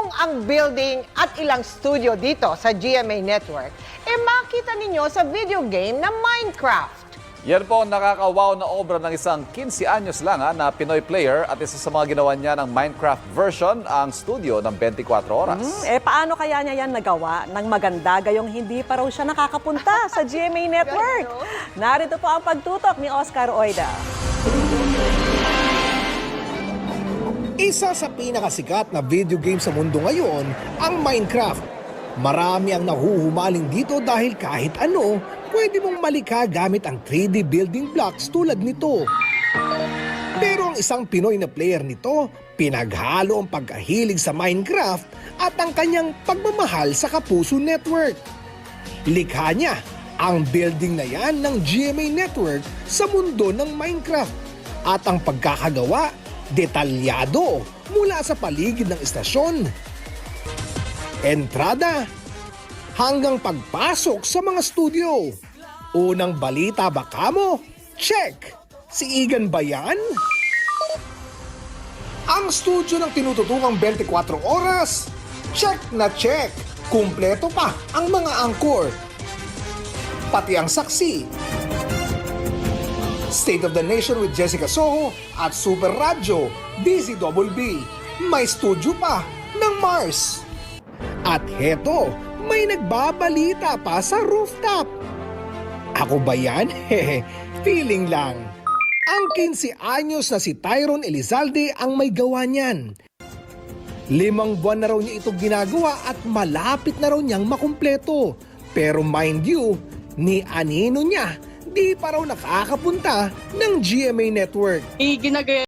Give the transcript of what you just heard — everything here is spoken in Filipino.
kung ang building at ilang studio dito sa GMA Network, makita ninyo sa video game na Minecraft. Yan po ang nakakawaw na obra ng isang 15 anyos lang na Pinoy player at isa sa mga ginawa niya ng Minecraft version ang studio ng 24 oras. Paano kaya niya yan nagawa ng maganda gayong hindi pa raw siya nakakapunta sa GMA Network? Narito po ang pagtutok ni Oscar Oida. Isa sa pinakasikat na video game sa mundo ngayon, ang Minecraft. Marami ang nahuhumaling dito dahil kahit ano, pwede mong malikha gamit ang 3D building blocks tulad nito. Pero ang isang Pinoy na player nito, pinaghalo ang pagkahilig sa Minecraft at ang kanyang pagmamahal sa Kapuso Network. Likha niya ang building na yan ng GMA Network sa mundo ng Minecraft. At ang pagkakagawa, detalyado mula sa paligid ng istasyon, entrada, hanggang pagpasok sa mga studio. Unang balita ba kamo? Check! Si Igan ba yan? Ang studio ng tinututukang 24 oras? Check na check! Kumpleto pa ang mga angkor. Pati ang saksi. State of the Nation with Jessica Soho at Super Radyo, DZBB. May studio pa ng Mars. At heto, may nagbabalita pa sa rooftop. Ako ba yan? Hehe, feeling lang. Ang 15 anyos na si Tyrone Elizalde ang may gawa niyan. 5 buwan na raw niya ito ginagawa at malapit na raw niyang makumpleto. Pero mind you, ni anino niya, di pa raw nakakapunta ng GMA Network. Ginagaya